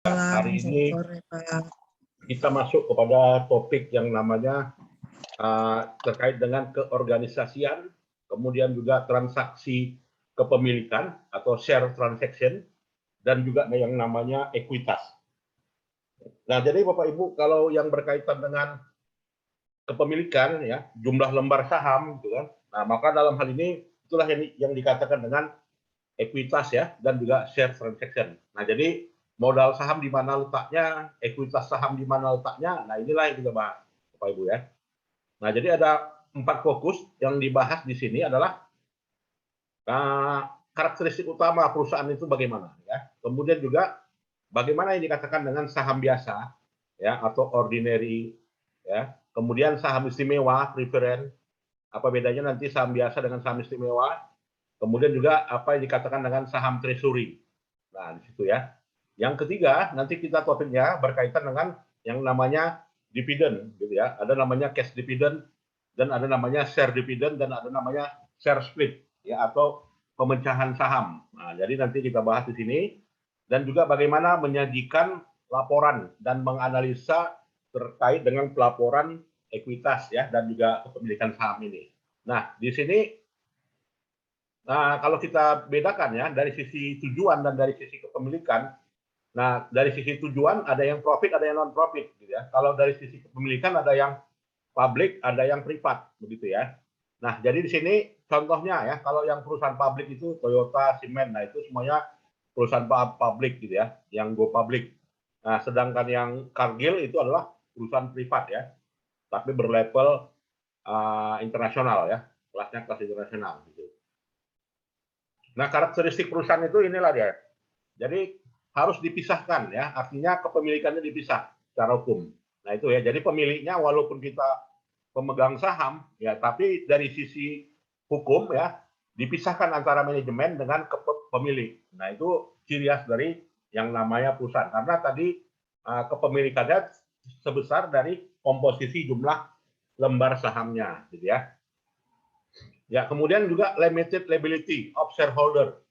Hari ini Sore, Pak. kita masuk kepada topik yang namanya terkait dengan keorganisasian, kemudian juga transaksi kepemilikan atau share transaction, dan juga yang namanya ekuitas. Nah, jadi Bapak Ibu, kalau yang berkaitan dengan kepemilikan, ya, jumlah lembar saham, gitu kan. Nah, maka dalam hal ini itulah yang dikatakan dengan ekuitas, ya, dan juga share transaction. Nah, jadi modal saham di mana letaknya, ekuitas saham di mana letaknya, nah inilah yang kita bahas, Bapak Ibu, ya. Nah, jadi ada 4 fokus yang dibahas di sini adalah karakteristik utama perusahaan itu bagaimana, ya. Kemudian juga bagaimana yang dikatakan dengan saham biasa, ya, atau ordinary, ya. Kemudian saham istimewa, preferen, apa bedanya nanti saham biasa dengan saham istimewa. Kemudian juga apa yang dikatakan dengan saham treasury. Nah, di situ, ya. Yang ketiga, nanti kita topiknya berkaitan dengan yang namanya dividen, gitu ya. Ada namanya cash dividend, dan ada namanya share dividend, dan ada namanya share split, ya, atau pemecahan saham. Nah, jadi nanti kita bahas di sini, dan juga bagaimana menyajikan laporan dan menganalisa terkait dengan pelaporan ekuitas, ya, dan juga kepemilikan saham ini. Nah, di sini kalau kita bedakan, ya, dari sisi tujuan dan dari sisi kepemilikan. Nah, dari sisi tujuan ada yang profit, ada yang non profit, gitu ya. Kalau dari sisi kepemilikan ada yang publik, ada yang privat, begitu ya. Nah, jadi di sini contohnya, ya, kalau yang perusahaan publik itu Toyota, Siemens, nah itu semuanya perusahaan publik, gitu ya, yang go public. Nah, sedangkan yang Cargill itu adalah perusahaan privat, ya, tapi berlevel internasional, ya, kelasnya kelas internasional, gitu. Nah, karakteristik perusahaan itu inilah dia. Jadi harus dipisahkan, ya, artinya kepemilikannya dipisah secara hukum. Nah, itu, ya. Jadi pemiliknya walaupun kita pemegang saham, ya, tapi dari sisi hukum, ya, dipisahkan antara manajemen dengan pemilik. Nah, itu ciri khas dari yang namanya perusahaan. Karena tadi kepemilikannya sebesar dari komposisi jumlah lembar sahamnya, gitu ya. Ya, kemudian juga limited liability of shareholder.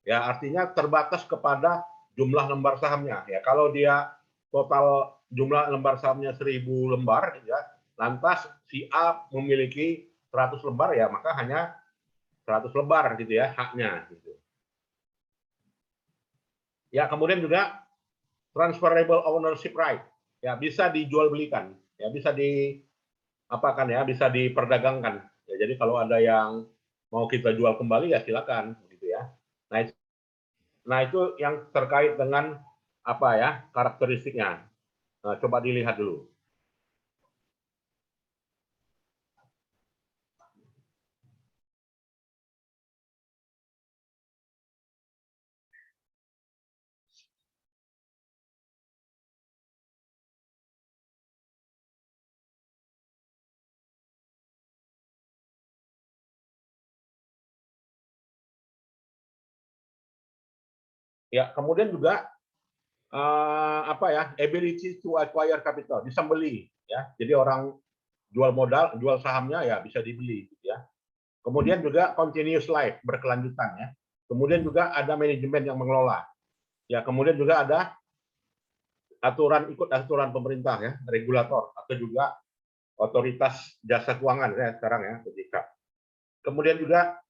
Ya, artinya terbatas kepada jumlah lembar sahamnya. Ya, kalau dia total jumlah lembar sahamnya 1000 lembar, ya, lantas si A memiliki 100 lembar, ya, maka hanya 100 lembar, gitu ya, haknya, gitu. Ya, kemudian juga transferable ownership right. Ya, bisa dijual belikan, ya, bisa diapakan, ya, bisa diperdagangkan. Ya, jadi kalau ada yang mau kita jual kembali, ya silakan, gitu ya. Nah, itu yang terkait dengan apa, ya, karakteristiknya. Nah, coba dilihat dulu. Ya, kemudian juga apa, ya, ability to acquire capital, bisa beli, ya. Jadi orang jual modal, jual sahamnya, ya, bisa dibeli, gitu ya. Kemudian juga continuous life, berkelanjutan, ya. Kemudian juga ada manajemen yang mengelola. Ya, kemudian juga ada ikut aturan pemerintah, ya, regulator, atau juga otoritas jasa keuangan, ya, sekarang, ya, ketika. Kemudian juga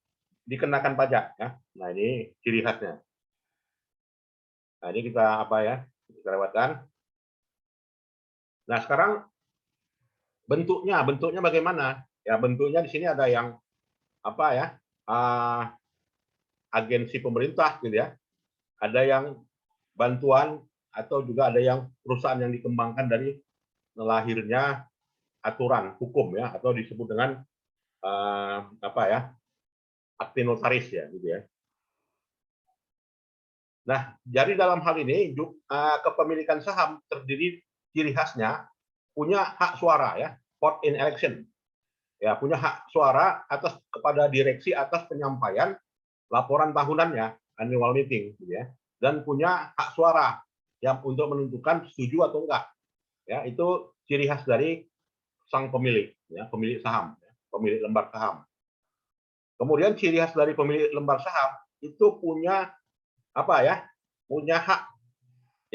dikenakan pajak, ya. Nah, ini ciri khasnya. Nah, ini kita apa, ya, kita lewatkan. Nah, sekarang bentuknya bagaimana? Ya, bentuknya di sini ada yang apa, ya, agensi pemerintah, gitu ya. Ada yang bantuan, atau juga ada yang perusahaan yang dikembangkan dari lahirnya aturan hukum, ya, atau disebut dengan apa, ya, akte notaris, ya, gitu ya. Nah, jadi dalam hal ini kepemilikan saham terdiri ciri khasnya punya hak suara, ya, vote in election. Ya, punya hak suara atas kepada direksi atas penyampaian laporan tahunannya, annual meeting, gitu ya. Dan punya hak suara yang untuk menentukan setuju atau enggak. Ya, itu ciri khas dari sang pemilik, ya, pemilik saham, ya, pemilik lembar saham. Kemudian ciri khas dari pemilik lembar saham itu punya apa, ya? Punya hak,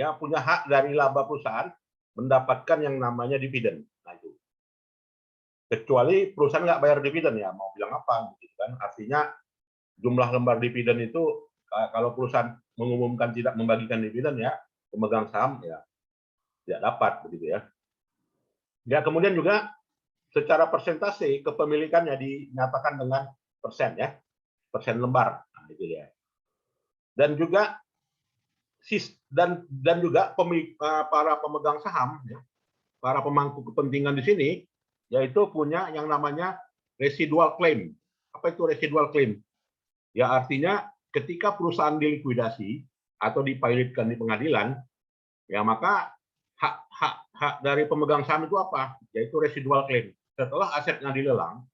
ya punya hak dari laba perusahaan mendapatkan yang namanya dividen. Nah, itu. Kecuali perusahaan nggak bayar dividen, ya mau bilang apa gitu kan. Artinya jumlah lembar dividen itu kalau perusahaan mengumumkan tidak membagikan dividen, ya pemegang saham ya tidak dapat begitu ya. Ya kemudian juga secara persentase kepemilikannya dinyatakan dengan persen, ya persen lembar. Nah, itu ya. Dan juga juga para pemegang saham, ya, para pemangku kepentingan di sini, yaitu punya yang namanya residual claim. Apa itu residual claim? Ya artinya ketika perusahaan dilikuidasi atau dipilotkan di pengadilan, ya maka hak dari pemegang saham itu apa? Yaitu residual claim. Setelah asetnya dilelang,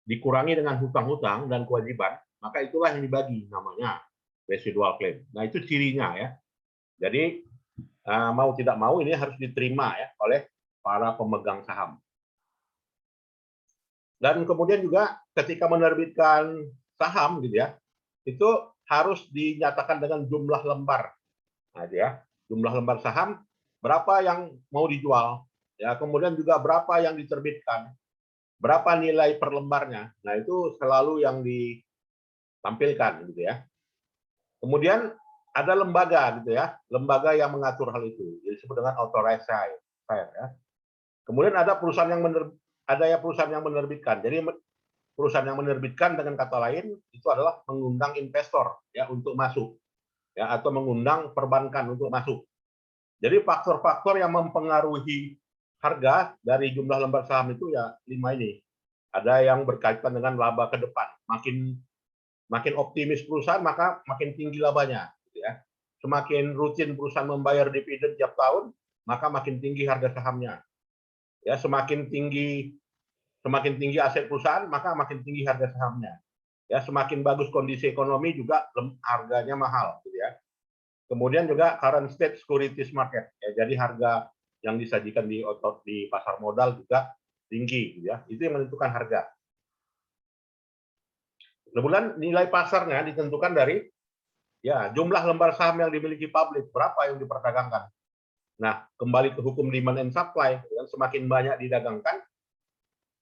dikurangi dengan hutang-hutang dan kewajiban, maka itulah yang dibagi, namanya residual claim. Nah itu cirinya ya. Jadi mau tidak mau ini harus diterima ya oleh para pemegang saham. Dan kemudian juga ketika menerbitkan saham gitu ya, itu harus dinyatakan dengan jumlah lembar. Nah, ya, jumlah lembar saham berapa yang mau dijual, ya, kemudian juga berapa yang diterbitkan, berapa nilai per lembarnya. Nah, itu selalu yang ditampilkan gitu ya. Kemudian ada lembaga gitu ya, lembaga yang mengatur hal itu, disebut dengan authorized ya. Kemudian ada perusahaan yang perusahaan yang menerbitkan. Jadi perusahaan yang menerbitkan dengan kata lain itu adalah mengundang investor ya untuk masuk, ya, atau mengundang perbankan untuk masuk. Jadi faktor-faktor yang mempengaruhi harga dari jumlah lembar saham itu ya 5 ini. Ada yang berkaitan dengan laba ke depan. Makin optimis perusahaan maka makin tinggi labanya, gitu ya. Semakin rutin perusahaan membayar dividen tiap tahun, maka makin tinggi harga sahamnya. Ya, semakin tinggi aset perusahaan, maka makin tinggi harga sahamnya. Ya, semakin bagus kondisi ekonomi juga harganya mahal, gitu ya. Kemudian juga current state securities market, ya, jadi harga yang disajikan di pasar modal juga tinggi, gitu ya. Itu yang menentukan harga. Kemudian nilai pasarnya ditentukan dari ya jumlah lembar saham yang dimiliki publik, berapa yang diperdagangkan. Nah, kembali ke hukum demand and supply, yang semakin banyak didagangkan,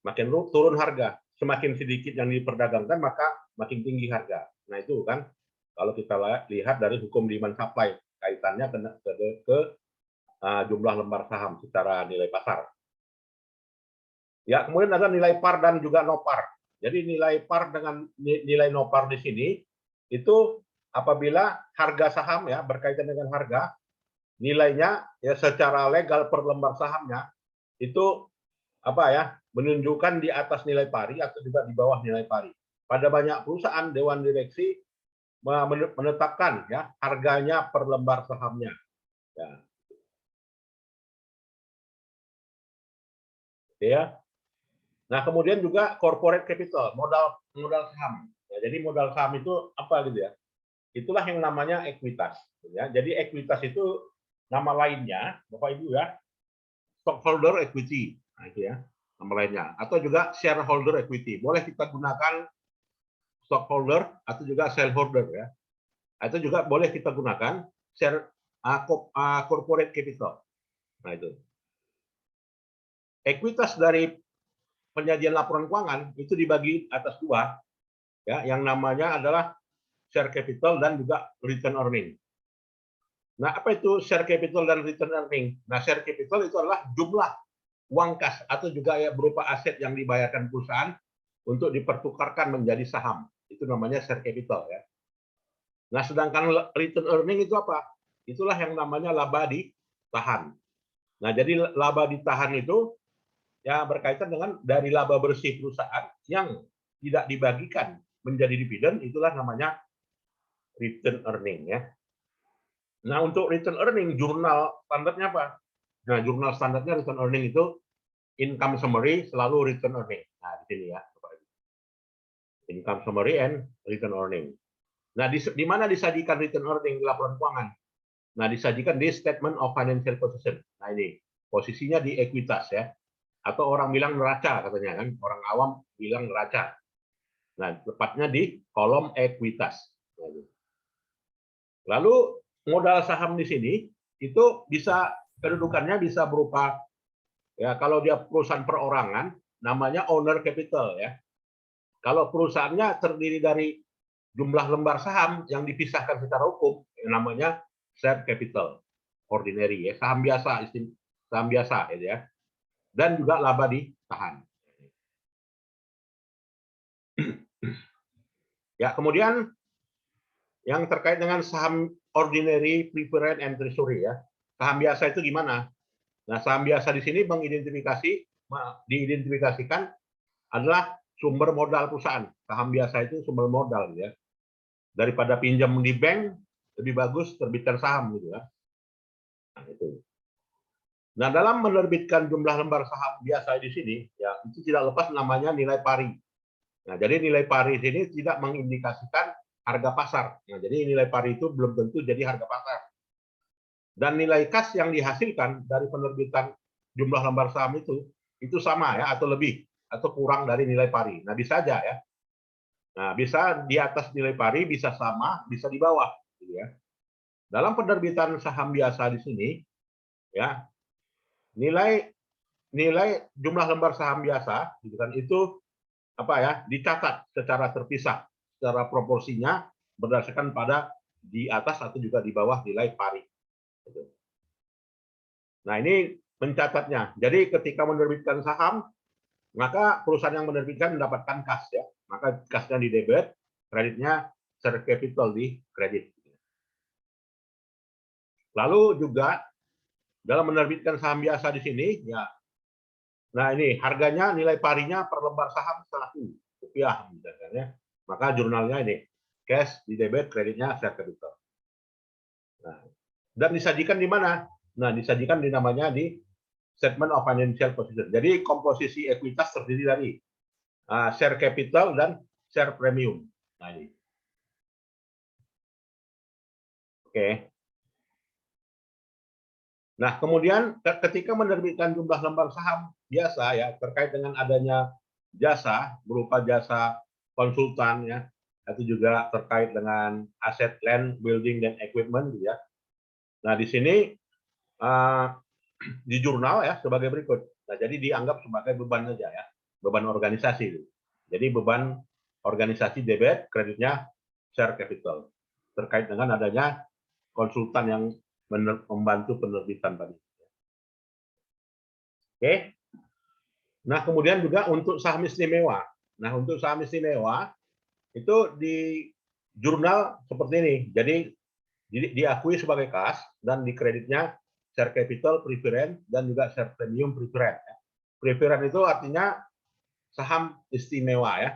makin turun harga. Semakin sedikit yang diperdagangkan, maka makin tinggi harga. Nah, itu kan kalau kita lihat dari hukum demand supply, kaitannya ke jumlah lembar saham secara nilai pasar. Ya, kemudian ada nilai par dan juga nopar. Jadi nilai par dengan nilai nopar di sini itu apabila harga saham ya berkaitan dengan harga, nilainya ya secara legal per lembar sahamnya itu apa ya menunjukkan di atas nilai pari atau juga di bawah nilai pari. Pada banyak perusahaan dewan direksi menetapkan ya harganya per lembar sahamnya. Ya. Ya. Nah, kemudian juga corporate capital, modal saham. Ya, jadi modal saham itu apa gitu ya? Itulah yang namanya ekuitas. Ya. Jadi ekuitas itu nama lainnya, Bapak Ibu ya, stockholder equity. Nah, itu ya, nama lainnya. Atau juga shareholder equity. Boleh kita gunakan stockholder atau juga shareholder ya. Atau juga boleh kita gunakan corporate capital. Nah, itu. Ekuitas dari penyajian laporan keuangan itu dibagi atas dua, ya, yang namanya adalah share capital dan juga return earning. Nah, apa itu share capital dan return earning? Nah, share capital itu adalah jumlah uang kas atau juga ya berupa aset yang dibayarkan perusahaan untuk dipertukarkan menjadi saham. Itu namanya share capital ya. Nah, sedangkan return earning itu apa? Itulah yang namanya laba ditahan. Nah, jadi laba ditahan itu ya berkaitan dengan dari laba bersih perusahaan yang tidak dibagikan menjadi dividen, itulah namanya return earning ya. Nah, untuk return earning jurnal standarnya apa? Nah, jurnal standarnya return earning itu income summary selalu return earning. Nah, di sini ya. Income summary and return earning. Nah, di mana disajikan return earning di laporan keuangan? Nah, disajikan di statement of financial position. Nah, ini posisinya di ekuitas ya. Atau orang bilang neraca katanya kan, orang awam bilang neraca. Nah, tepatnya di kolom ekuitas. Lalu modal saham di sini itu bisa kedudukannya bisa berupa ya kalau dia perusahaan perorangan namanya owner capital ya. Kalau perusahaannya terdiri dari jumlah lembar saham yang dipisahkan secara hukum namanya share capital ordinary ya, saham biasa gitu ya. Dan juga laba ditahan. Ya, kemudian yang terkait dengan saham ordinary, preferred, and treasury ya. Saham biasa itu gimana? Nah, saham biasa di sini diidentifikasikan adalah sumber modal perusahaan. Saham biasa itu sumber modal ya. Daripada pinjam di bank, lebih bagus terbitkan saham gitu ya. Nah, itu. Nah, dalam menerbitkan jumlah lembar saham biasa di sini, ya itu tidak lepas namanya nilai pari. Nah, jadi nilai pari ini tidak mengindikasikan harga pasar. Nah, jadi nilai pari itu belum tentu jadi harga pasar. Dan nilai kas yang dihasilkan dari penerbitan jumlah lembar saham itu sama ya atau lebih atau kurang dari nilai pari. Nah, bisa aja ya. Nah, bisa di atas nilai pari, bisa sama, bisa di bawah gitu ya. Dalam penerbitan saham biasa di sini ya, nilai jumlah lembar saham biasa gitu kan itu apa ya dicatat secara terpisah secara proporsinya berdasarkan pada di atas atau juga di bawah nilai pari. Nah ini mencatatnya. Jadi ketika menerbitkan saham maka perusahaan yang menerbitkan mendapatkan kas ya. Maka kasnya di debit, kreditnya share capital di kredit. Lalu juga dalam menerbitkan saham biasa di sini ya. Nah ini harganya nilai parinya per lembar saham Rp1 misalkan ya. Maka jurnalnya ini cash di debit, kreditnya share capital. Nah, dan disajikan di mana? Nah, disajikan di namanya di statement of financial position. Jadi komposisi ekuitas terdiri dari share capital dan share premium. Nah, ini. Oke. Nah, kemudian ketika menerbitkan jumlah lembar saham biasa ya terkait dengan adanya jasa berupa jasa konsultan ya, itu juga terkait dengan aset land, building dan equipment ya. Nah, di sini di jurnal ya sebagai berikut. Nah, jadi dianggap sebagai beban saja ya, beban organisasi. Jadi beban organisasi debit, kreditnya share capital terkait dengan adanya konsultan yang membantu penerbitan tadi. Oke. Nah, kemudian juga untuk saham istimewa. Nah, untuk saham istimewa itu di jurnal seperti ini. Jadi diakui sebagai kas dan di kreditnya share capital preference dan juga share premium preference. Preference itu artinya saham istimewa ya.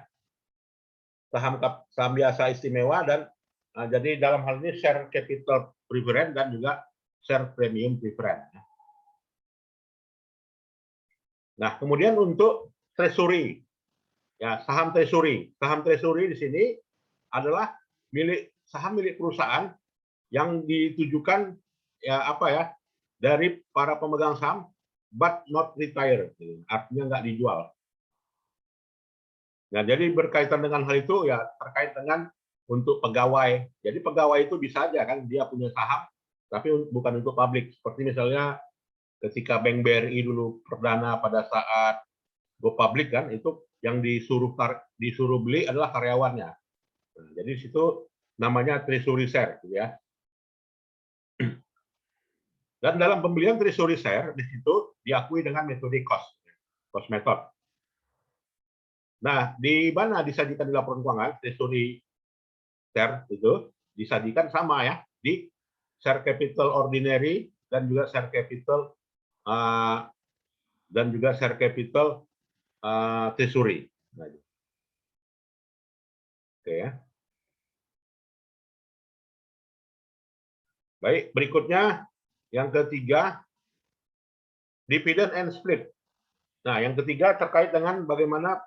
Saham biasa istimewa dan jadi dalam hal ini share capital preference dan juga share premium preference. Nah, kemudian untuk treasury. Ya, saham treasury. Saham treasury di sini adalah saham milik perusahaan yang ditujukan ya apa ya dari para pemegang saham but not retire, artinya nggak dijual. Nah, jadi berkaitan dengan hal itu ya terkait dengan untuk pegawai. Jadi pegawai itu bisa aja kan dia punya saham tapi bukan untuk publik. Seperti misalnya ketika Bank BRI dulu perdana pada saat go public kan itu yang disuruh beli adalah karyawannya. Nah, jadi situ namanya treasury share gitu ya. Dan dalam pembelian treasury share di situ diakui dengan metode cost method. Nah, di mana disajikan di laporan keuangan treasury share itu disajikan sama ya di share capital ordinary dan juga share capital treasury. Nah, oke ya. Baik, berikutnya yang ketiga dividend and split. Nah, yang ketiga terkait dengan bagaimana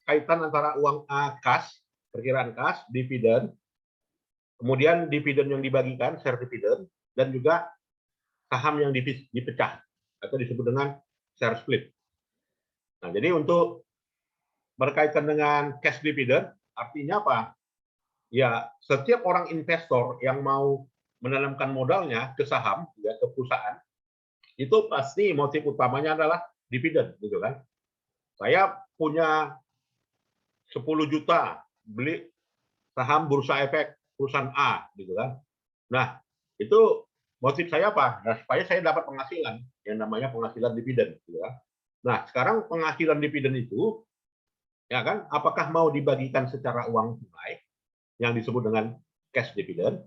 kaitan antara uang kas, perkiraan kas, dividen, kemudian dividen yang dibagikan, share dividend, dan juga saham yang dipecah atau disebut dengan share split. Nah, jadi untuk berkaitan dengan cash dividend, artinya apa? Ya, setiap orang investor yang mau menanamkan modalnya ke saham, ya, ke perusahaan, itu pasti motif utamanya adalah dividen, gitu kan. Saya punya 10 juta beli saham bursa efek perusahaan A, gitu kan. Nah, itu motif saya apa? Nah, supaya saya dapat penghasilan yang namanya penghasilan dividen, gitu kan. Nah, sekarang penghasilan dividen itu, ya kan, apakah mau dibagikan secara uang tunai yang disebut dengan cash dividend,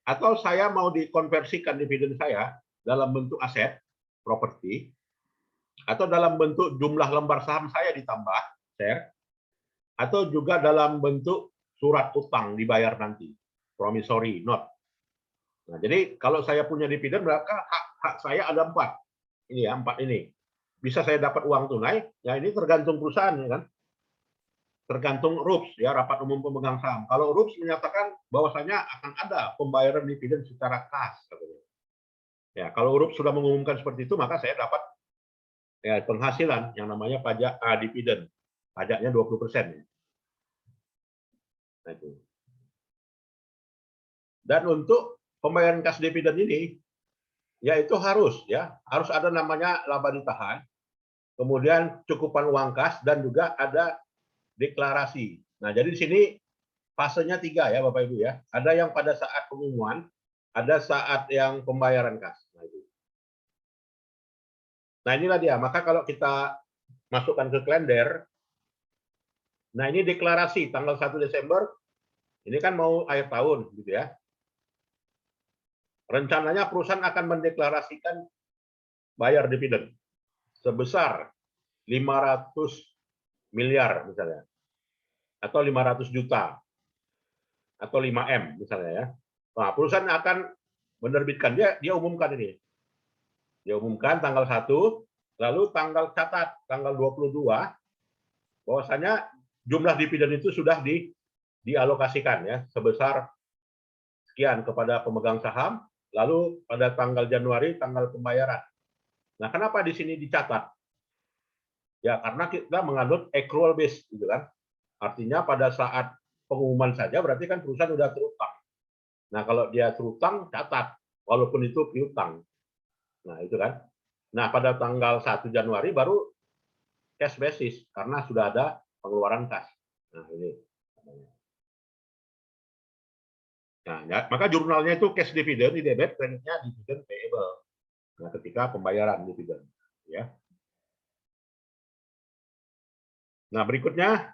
atau saya mau dikonversikan dividen saya dalam bentuk aset, properti, atau dalam bentuk jumlah lembar saham saya ditambah, share, atau juga dalam bentuk surat utang dibayar nanti, promissory note. Nah, jadi kalau saya punya dividen, maka hak saya ada 4. Ini ya, 4 ini. Bisa saya dapat uang tunai, ya ini tergantung perusahaan, ya kan? Tergantung RUPS, ya, Rapat Umum Pemegang Saham. Kalau RUPS menyatakan bahwasanya akan ada pembayaran dividen secara kas, katanya. Ya, kalau RUPS sudah mengumumkan seperti itu, maka saya dapat, ya, penghasilan yang namanya pajak dividen. Pajaknya 20%. Nah, itu. Dan untuk pembayaran kas dividen ini, ya itu harus ada namanya laba ditahan, kemudian cukupan uang kas, dan juga ada deklarasi. Nah, jadi di sini fasenya 3 ya Bapak Ibu ya. Ada yang pada saat pengumuman, ada saat yang pembayaran kas. Nah, itu. Nah, inilah dia. Maka kalau kita masukkan ke kalender, nah ini deklarasi tanggal 1 Desember, ini kan mau akhir tahun gitu ya. Rencananya perusahaan akan mendeklarasikan bayar dividen sebesar 500 miliar misalnya, atau 500 juta, atau 5M misalnya ya. Nah, perusahaan akan menerbitkan, dia umumkan ini. Dia umumkan tanggal 1, lalu tanggal catat tanggal 22 bahwasanya jumlah dividen itu sudah dialokasikan ya sebesar sekian kepada pemegang saham, lalu pada tanggal Januari tanggal pembayaran. Nah, kenapa di sini dicatat? Ya, karena kita menganut accrual base gitu kan. Artinya pada saat pengumuman saja berarti kan perusahaan sudah terutang. Nah, kalau dia terutang, catat. Walaupun itu piutang. Nah, itu kan. Nah, pada tanggal 1 Januari baru cash basis, karena sudah ada pengeluaran kas. Nah, ini. Nah, ya, maka jurnalnya itu cash dividend, di debit, kreditnya dividend payable. Nah, ketika pembayaran dividen. Ya. Nah, berikutnya.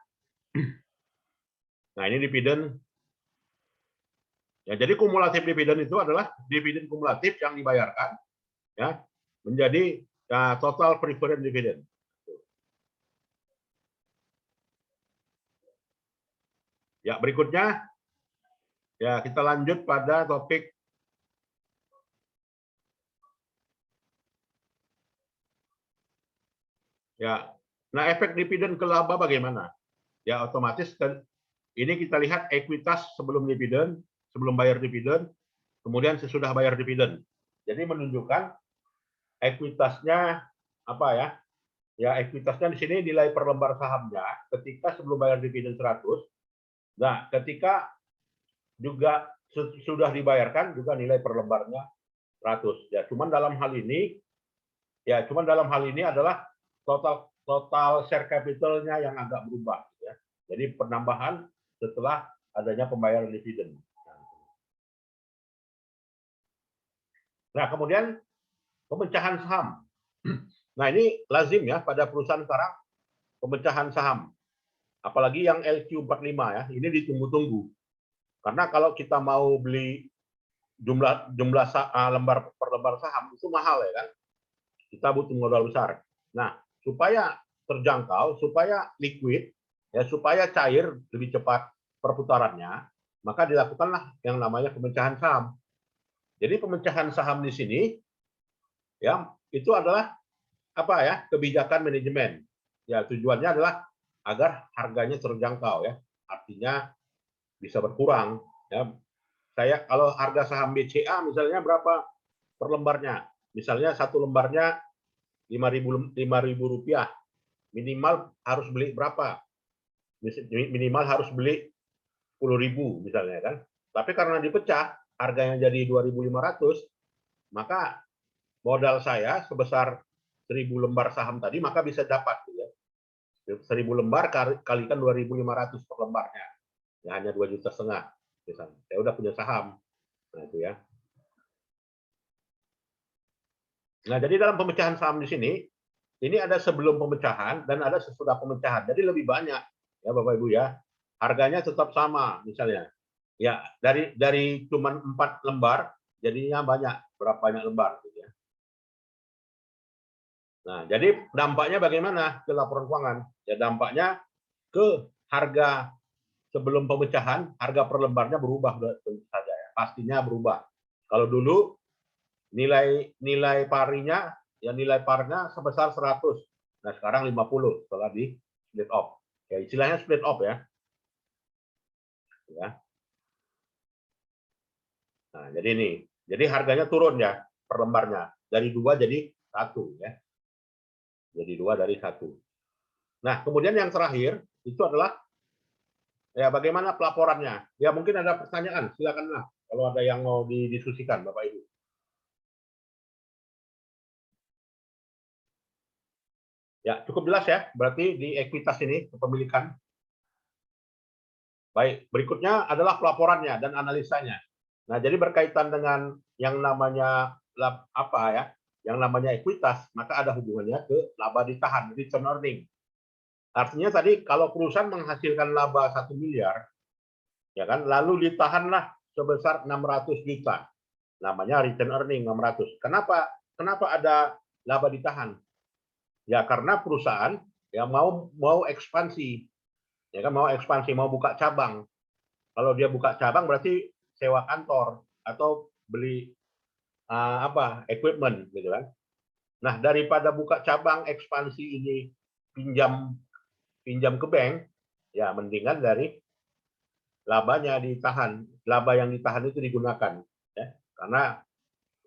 Nah, ini dividen. Ya, jadi kumulatif dividen itu adalah dividen kumulatif yang dibayarkan ya menjadi total preferred dividend. Ya, berikutnya ya kita lanjut pada topik ya. Nah, efek dividen ke laba bagaimana? Ya, otomatis ini kita lihat ekuitas sebelum dividen, sebelum bayar dividen, kemudian sesudah bayar dividen. Jadi menunjukkan ekuitasnya apa ya? Ya, ekuitasnya di sini nilai per lembar sahamnya ketika sebelum bayar dividen 100. Nah, ketika juga sudah dibayarkan juga nilai per lembarnya 100. Ya, cuman dalam hal ini adalah total share capital-nya yang agak berubah ya. Jadi penambahan setelah adanya pembayaran dividen. Nah, kemudian pemecahan saham. Nah, ini lazim ya pada perusahaan sekarang pemecahan saham. Apalagi yang LQ45 ya, ini ditunggu-tunggu. Karena kalau kita mau beli jumlah lembar per lembar saham itu mahal ya kan. Kita butuh modal besar. Nah, supaya terjangkau, supaya liquid, ya supaya cair lebih cepat perputarannya, maka dilakukanlah yang namanya pemecahan saham. Jadi pemecahan saham di sini ya itu adalah apa ya? Kebijakan manajemen. Ya, tujuannya adalah agar harganya terjangkau ya. Artinya bisa berkurang ya. Saya kalau harga saham BCA misalnya berapa per lembarnya? Misalnya satu lembarnya 5.000 rupiah, minimal harus beli berapa? Minimal harus beli 10.000 misalnya kan. Tapi karena dipecah, harganya jadi 2.500, maka modal saya sebesar 1.000 lembar saham tadi, maka bisa dapat ya. 1.000 lembar kalikan 2.500 per lembarnya. Ya, hanya 2,5 juta misalnya. Saya udah punya saham. Nah, itu ya. Nah, jadi dalam pemecahan saham di sini, ini ada sebelum pemecahan dan ada sesudah pemecahan. Jadi lebih banyak ya Bapak Ibu ya. Harganya tetap sama misalnya. Ya, dari cuma 4 lembar jadinya banyak, berapa banyak lembar gitu ya. Nah, jadi dampaknya bagaimana ke laporan keuangan? Ya, dampaknya ke harga sebelum pemecahan, harga per lembarnya berubah tentu saja ya. Pastinya berubah. Kalau dulu nilai parinya ya nilai parnya sebesar 100. Nah, sekarang 50 setelah di split off. Ya, istilahnya split off ya. Ya. Nah, jadi ini. Jadi harganya turun ya per lembarnya dari 2 jadi 1 ya. Jadi 2 dari 1. Nah, kemudian yang terakhir itu adalah ya bagaimana pelaporannya. Ya mungkin ada pertanyaan, silakanlah kalau ada yang mau didiskusikan Bapak Ibu. Ya, cukup jelas ya. Berarti di ekuitas ini kepemilikan. Baik, berikutnya adalah pelaporannya dan analisanya. Nah, jadi berkaitan dengan yang namanya apa ya? Yang namanya ekuitas, maka ada hubungannya ke laba ditahan, return earning. Artinya tadi kalau perusahaan menghasilkan laba 1 miliar, ya kan, lalu ditahanlah sebesar 600 juta. Namanya return earning 600. Kenapa ada laba ditahan? Ya karena perusahaan yang mau ekspansi, ya kan, mau ekspansi, mau buka cabang. Kalau dia buka cabang berarti sewa kantor atau beli equipment gitu kan. Nah, daripada buka cabang ekspansi ini pinjam ke bank, ya mendingan dari labanya ditahan. Laba yang ditahan itu digunakan ya. Karena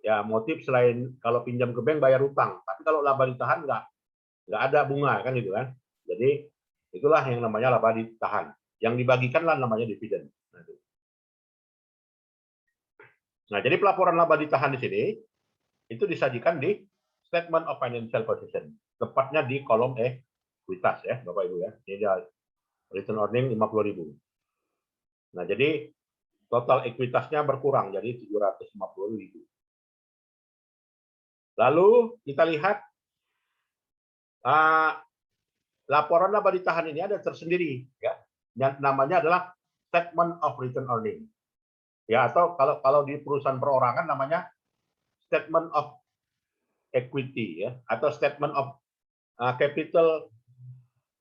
ya motif selain kalau pinjam ke bank bayar utang, tapi kalau laba ditahan nggak ada bunga kan gitu kan. Jadi itulah yang namanya laba ditahan. Yang dibagikan lah namanya dividen. Nah, jadi pelaporan laba ditahan di sini itu disajikan di Statement of Financial Position. Tepatnya di kolom ekuitas ya, Bapak Ibu ya. Ini dia return earning 50.000. Nah, jadi total ekuitasnya berkurang jadi 750.000. Lalu kita lihat laporan laba ditahan ini ada tersendiri ya. Yang namanya adalah Statement of Return Earning. Ya, atau kalau di perusahaan perorangan namanya Statement of Equity ya, atau Statement of Capital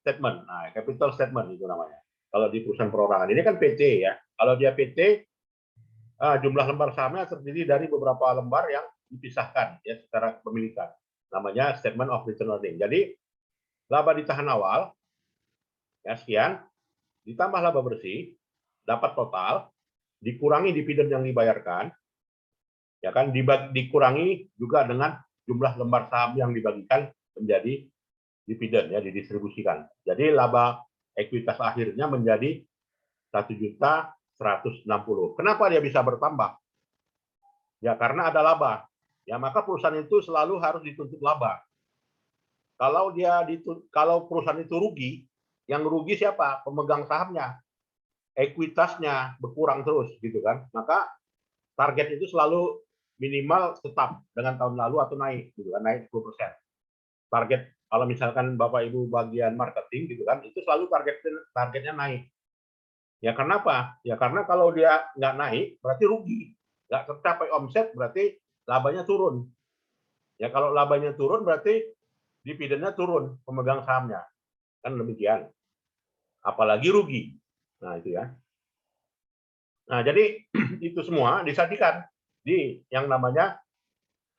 Statement. Nah, Capital Statement itu namanya. Kalau di perusahaan perorangan ini kan PT ya. Kalau dia PT, jumlah lembar sahamnya terdiri dari beberapa lembar yang dipisahkan ya secara kepemilikan. Namanya Statement of Return Earning. Jadi laba ditahan awal ya sekian, ditambah laba bersih, dapat total, dikurangi dividen yang dibayarkan, ya kan, dikurangi juga dengan jumlah lembar saham yang dibagikan menjadi dividen ya, didistribusikan. Jadi laba ekuitas akhirnya menjadi 1.160.000. Kenapa dia bisa bertambah? Ya karena ada laba. Ya maka perusahaan itu selalu harus dituntut laba. Kalau perusahaan itu rugi, yang rugi siapa? Pemegang sahamnya. Ekuitasnya berkurang terus gitu kan. Maka target itu selalu minimal tetap dengan tahun lalu atau naik gitu kan, naik 10%. Target kalau misalkan Bapak Ibu bagian marketing gitu kan, itu selalu targetnya naik. Ya kenapa? Ya karena kalau dia nggak naik berarti rugi. Nggak tercapai omset berarti labanya turun. Ya kalau labanya turun berarti dividennya turun pemegang sahamnya. Kan demikian. Apalagi rugi. Nah itu ya. Nah jadi itu semua disajikan di yang namanya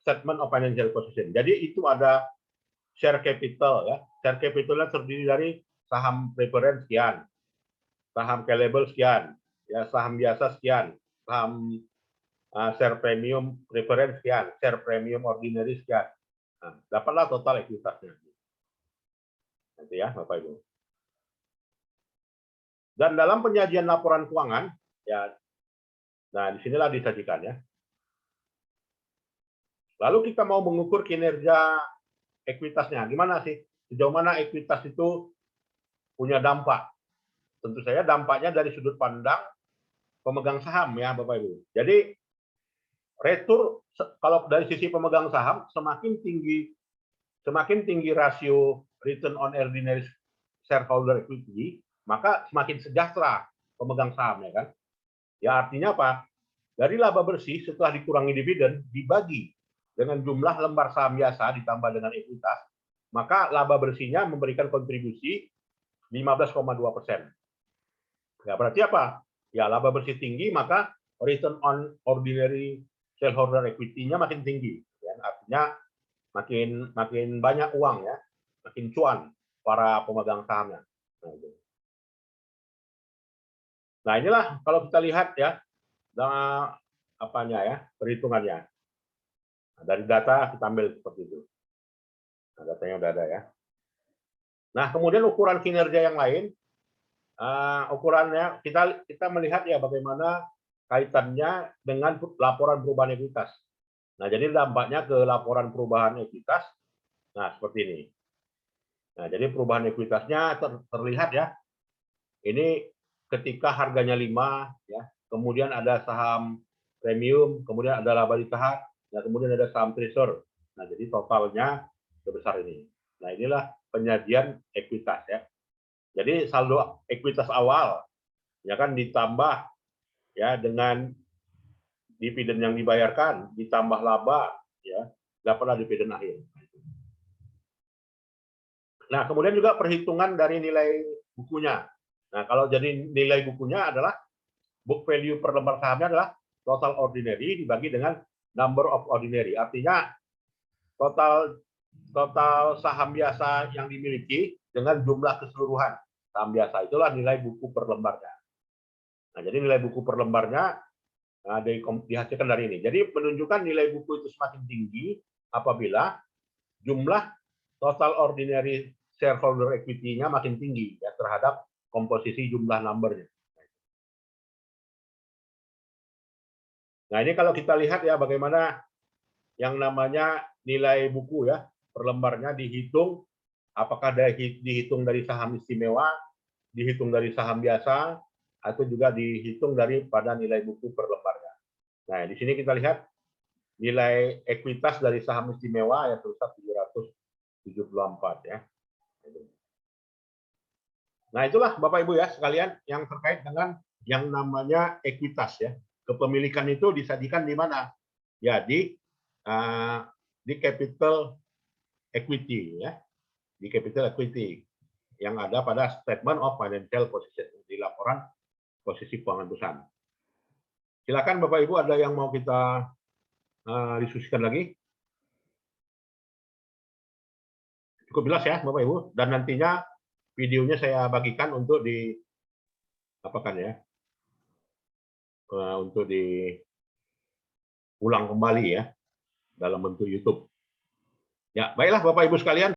Statement of Financial Position. Jadi itu ada share capital ya. Share capitalnya terdiri dari saham preference sekian, saham callable sekian, ya saham biasa sekian, saham share premium preference sekian, share premium ordinary sekian. Nah, dapatlah total ekuitasnya. Nanti ya Bapak Ibu. Dan dalam penyajian laporan keuangan ya Nah, disinilah disajikan ya. Lalu kita mau mengukur kinerja ekuitasnya. Gimana sih? Sejauh mana ekuitas itu punya dampak? Tentu saja dampaknya dari sudut pandang pemegang saham ya Bapak Ibu. Jadi retur kalau dari sisi pemegang saham semakin tinggi rasio return on ordinary shareholder equity, maka semakin sejahtera pemegang saham ya kan. Ya artinya apa? Dari laba bersih setelah dikurangi dividen dibagi dengan jumlah lembar saham biasa ditambah dengan ekuitas, maka laba bersihnya memberikan kontribusi 15,2%. Ya berarti apa? Ya laba bersih tinggi maka return on ordinary shareholder equity-nya makin tinggi. Ya, artinya makin banyak uang ya, makin cuan para pemegang sahamnya. Nah inilah kalau kita lihat ya, apanya ya, perhitungannya. Nah, dari data kita ambil seperti itu. Nah, datanya udah ada ya. Nah kemudian ukuran kinerja yang lain, ukurannya kita melihat ya bagaimana kaitannya dengan laporan perubahan ekuitas. Nah jadi dampaknya ke laporan perubahan ekuitas. Nah seperti ini. Nah jadi perubahan ekuitasnya terlihat ya. Ini ketika harganya 5 ya, kemudian ada saham premium, kemudian ada laba ditahan, nah kemudian ada saham treasure. Nah, jadi totalnya sebesar ini. Nah, inilah penyajian ekuitas ya. Jadi saldo ekuitas awal ya kan ditambah ya dengan dividen yang dibayarkan, ditambah laba ya, dapatlah dividen akhir. Nah, kemudian juga perhitungan dari nilai bukunya. Nah, kalau jadi nilai bukunya adalah book value per lembar sahamnya adalah total ordinary dibagi dengan number of ordinary. Artinya total saham biasa yang dimiliki dengan jumlah keseluruhan saham biasa. Itulah nilai buku per lembarnya. Nah, jadi nilai buku per lembarnya dihasilkan dari ini. Jadi menunjukkan nilai buku itu semakin tinggi apabila jumlah total ordinary shareholder equity-nya makin tinggi ya terhadap komposisi jumlah numbernya. Nah ini kalau kita lihat ya bagaimana yang namanya nilai buku ya per lembarnya dihitung, apakah dihitung dari saham istimewa, dihitung dari saham biasa, atau juga dihitung daripada nilai buku per lembarnya. Nah di sini kita lihat nilai ekuitas dari saham istimewa ya sebesar 774 ya. Nah itulah Bapak Ibu ya sekalian yang terkait dengan yang namanya ekuitas ya. Kepemilikan itu disajikan di mana? Ya di capital equity ya, di capital equity yang ada pada statement of financial position di laporan posisi keuangan perusahaan. Silakan Bapak Ibu ada yang mau kita diskusikan lagi? Cukup jelas ya Bapak Ibu dan nantinya videonya saya bagikan untuk di apakan ya, untuk diulang kembali ya dalam bentuk YouTube. Ya, baiklah Bapak Ibu sekalian.